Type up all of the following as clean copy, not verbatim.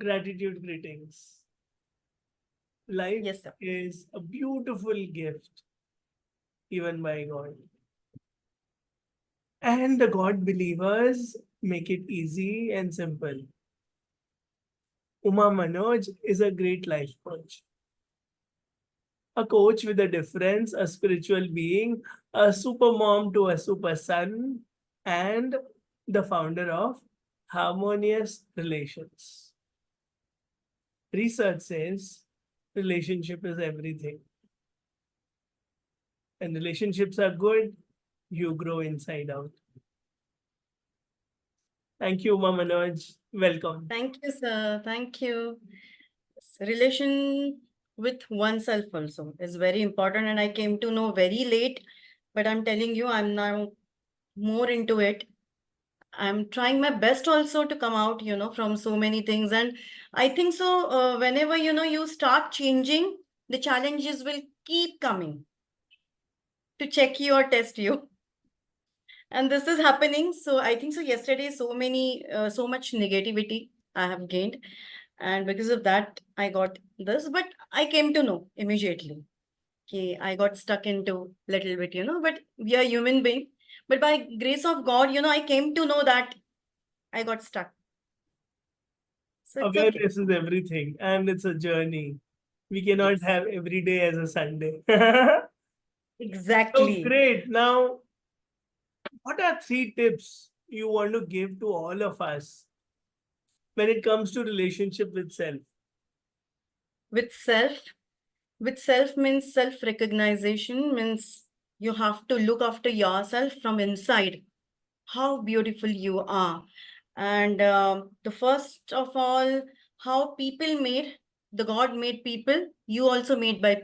Gratitude greetings. Life Yes, sir. is a beautiful gift given by God. And the God believers make it easy and simple. Uma Manoj is a great life coach. A coach with a difference, a spiritual being, a super mom to a super son, and the founder of Harmonious Relations. Research says relationship is everything. And relationships are good, you grow inside out. Thank you, Uma Manoj. Welcome. Thank you, sir. Thank you. Relation with oneself also is very important, and I came to know very late, but I'm telling you, I'm now more into it. I'm trying my best also to come out, from so many things. And I think so, whenever, you start changing, the challenges will keep coming to check you or test you. And this is happening. So I think so yesterday, so much negativity I have gained. And because of that, I got this. But I came to know immediately. Okay, I got stuck into little bit, but we are human being. But by grace of God, I came to know that I got stuck. So it's okay. Awareness is everything, and it's a journey. We cannot Yes, have every day as a Sunday. So exactly. great. Now, what are 3 tips you want to give to all of us when it comes to relationship with self? With self, with self means self-recognition, means you have to look after yourself from inside. How beautiful you are. And the first of all, how people made, the God made people, you also made by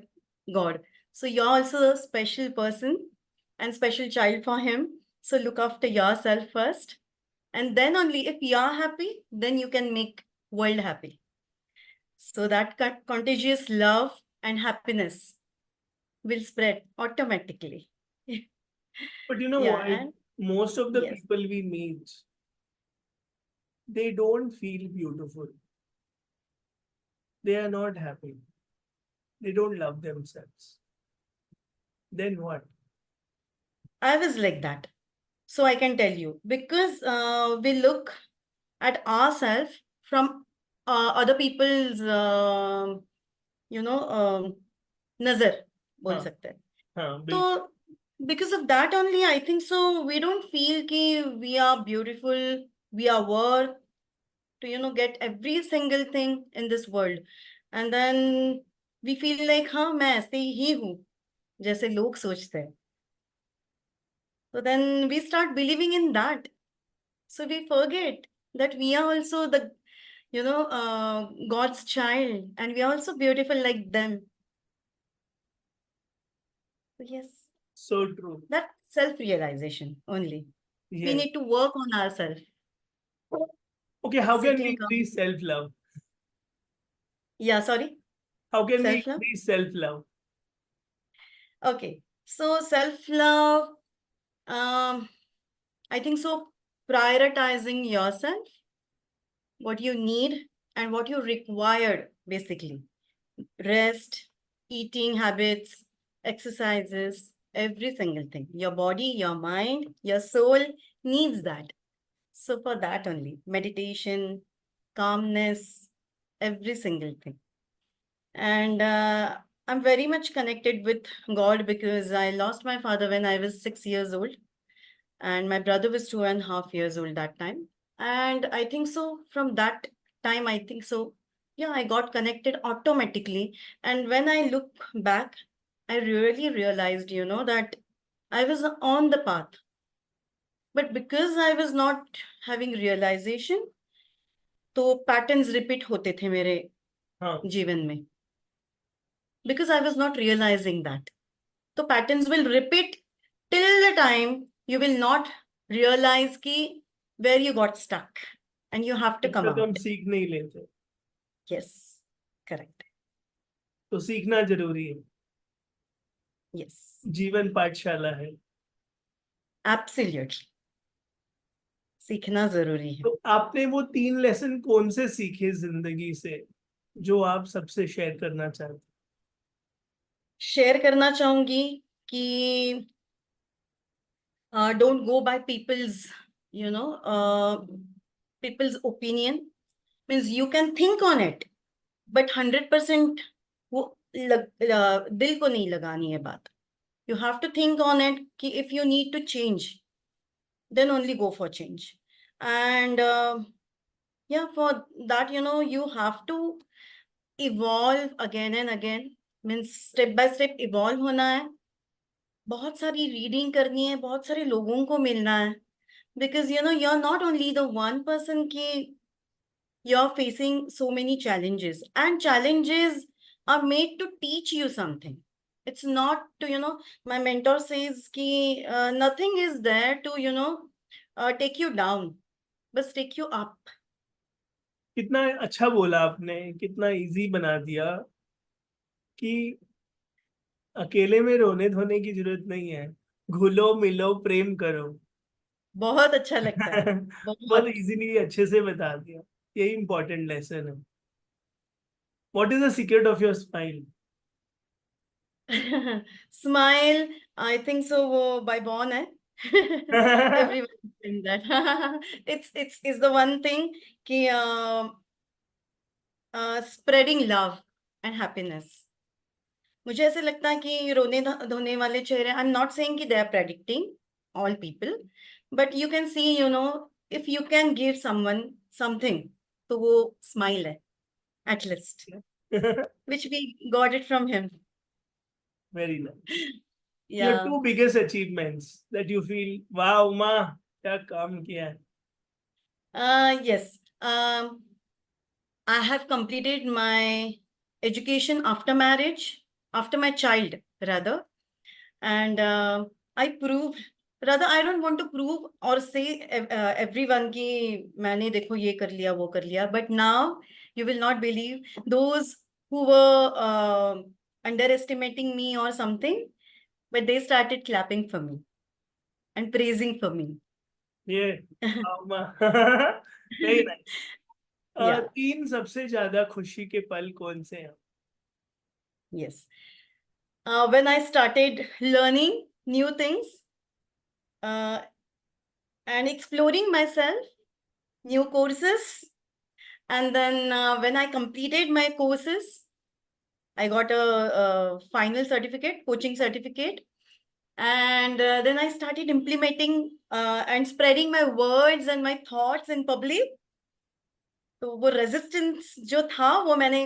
God. So you're also a special person and special child for him. So look after yourself first. And then only if you are happy, then you can make world happy. So that contagious love and happiness will spread automatically. But you know Yeah, what? and Most of the yes. people we meet, they don't feel beautiful. They are not happy. They don't love themselves. Then what? I was like that. So I can tell you because we look at ourselves from other people's, nazar, बोल Huh, सकते हैं. huh, So because of that only, I think so. We don't feel कि we are beautiful, we are worth to get every single thing in this world, and then we feel like हाँ मैं ऐसे ही हूँ जैसे लोग सोचते हैं. So then we start believing in that. So we forget that we are also the, God's child, and we are also beautiful like them. So yes, so true. that self-realization only. We Yes. need to work on ourselves. Okay, how can we Sitting calm. increase self-love? Yeah, sorry. How can we Self-love. increase self-love? Okay. So self-love, I think so prioritizing yourself, what you need and what you required, basically. Rest, eating habits, exercises, every single thing. Your body, your mind, your soul needs that. So for that only, meditation, calmness, every single thing. And I'm very much connected with God because I lost my father when I was 6 years old, and my brother was 2.5 years old that time. And I think so from that time, I think so, yeah, I got connected automatically. And when I look back, I really realized, that I was on the path. But because I was not having realization, तो patterns repeat होते थे मेरे Huh. जीवन में. Because I was not realizing that. So patterns will repeat till the time you will not realize ki where you got stuck and you have to जब come तक हम out. सीख नहीं लेते Yes, correct. तो सीखना जरूरी है. Yes, जीवन पाठशाला है. absolutely. सीखना जरूरी है। तो आपने वो 3 लेसन कौन से सीखे जिंदगी से जो आप सबसे शेयर करना चाहते शेयर करना चाहूंगी कि don't go by people's opinion. Means you can think on it, but 100% वो दिल को नहीं लगानी है बात. You have to think on it कि if you need to change, then only go for change. And yeah, for that, you have to evolve again and again. Means step by step evolve होना है. बहुत सारी reading करनी है, बहुत सारे लोगों को मिलना है. Because you're not only the one person ki you're facing so many challenges, and challenges are made to teach you something. It's not to, my mentor says ki nothing is there to, take you down, but take you up. कितना अच्छा बोला आपने, कितना easy बना दिया कि अकेले में रोने धोने की जरूरत नहीं है, घुलो मिलो प्रेम करो। बहुत अच्छा लगता है, बहुत बहुत. इजीली अच्छे से बता दिया, यही इंपॉर्टेंट लेसन है। What is the secret of your smile? Smile, I think so, वो by born है. Everyone is saying that. It's the one thing कि spreading love and happiness. मुझे ऐसे लगता है कि रोने धोने वाले चेहरे, आई एम नॉट सेइंग कि they are predicting all people, but you can see, if you can give someone something, तो वो स्माइल है, at least, which we got it from him. Very nice. Your Yeah. 2 biggest achievements that you feel wow माँ क्या काम किया है? Yes. I have completed my education after marriage, after my child, rather. And I proved, rather, I don't want to prove or say everyone ki maine dekho ye kar liya, wo kar liya. But now you will not believe those who were underestimating me or something, but they started clapping for me and praising for me. ये wow माँ। Very nice. Yeah. 3 सबसे ज्यादा खुशी के पल कौन से हैं? Yes. When I started learning new things uh, and exploring myself, new courses, and then when I completed my courses, I got a final certificate, coaching certificate, and then I started implementing and spreading my words and my thoughts in public. तो वो resistance जो था वो मैंने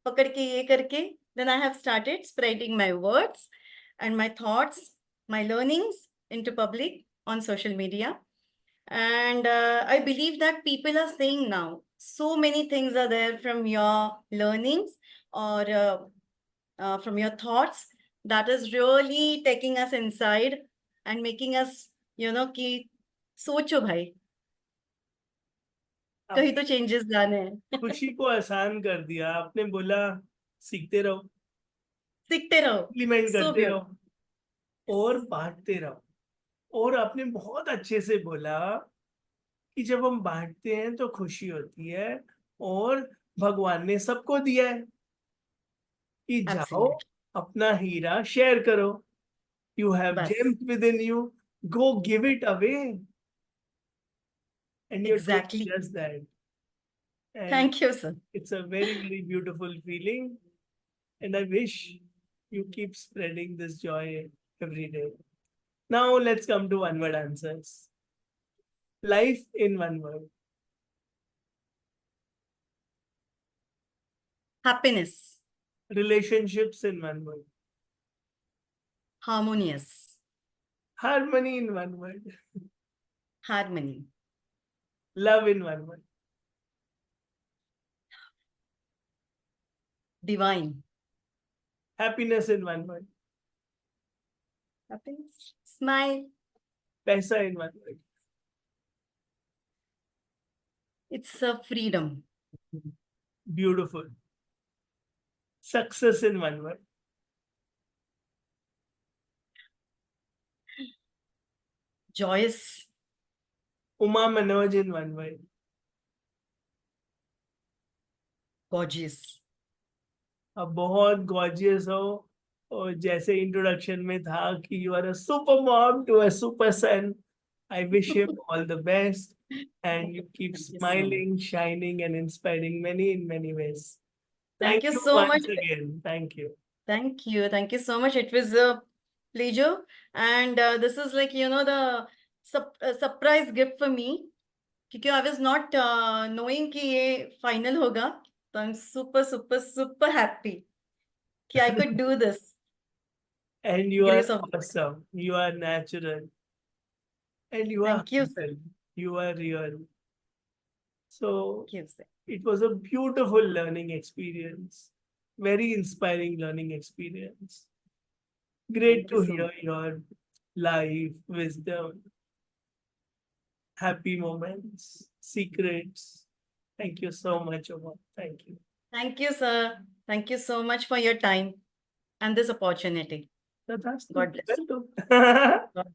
पकड़ के ये करके, then I have started spreading my words and my thoughts, my learnings into public on social media. And I believe that people are saying now, so many things are there from your learnings or from your thoughts that is really taking us inside and making us, कि सोचो भाई, कहीं तो changes लाने हैं. खुशी को आसान कर दिया आपने, बोला सीखते रहो, सीखते रहो. इम्प्लीमेंट सो करते ब्यूटिफुल. रहो और बांटते रहो। और आपने बहुत अच्छे से बोला कि जब हम बांटते हैं तो खुशी होती है, और भगवान ने सबको दिया है कि जाओ एब्सोल्युटली. अपना हीरा शेयर करो। यू हैव बस. James with in you, go give it away, and you do exactly. Just that. And thank you sir. it's a very very beautiful feeling, and I wish you keep spreading this joy every day. Now let's come to one word answers. Life in one word. Happiness. Relationships in one word. Harmonious. Harmony in one word. Harmony. Love in one word. Divine. Happiness in one word. Happiness. Smile. Paisa in one word. It's a freedom. Beautiful. Success in one word. Joyous. Uma Manoj in one word. Gorgeous. अब बहुत gorgeous हो और जैसे introduction में था कि you are a super mom to a super son. I wish him all the best and you keep Thank you so much. smiling, shining and inspiring many in many ways. Thank you so once much. again. Thank you. Thank you. Thank you so much. It was a pleasure. And this is like, the surprise gift for me. Because I was not knowing कि ये final होगा. So I'm super, super, super happy that I could do this. And you Grace are of God. awesome. You are natural. And you are Thank you. humble. You are real. So Thank you, sir. it was a beautiful learning experience. Very inspiring learning experience. Great Thank you to so hear much. your life, wisdom, happy moments, secrets. Thank you so much, Omar. Thank you. Thank you, sir. Thank you so much for your time and this opportunity. That's God bless. welcome. God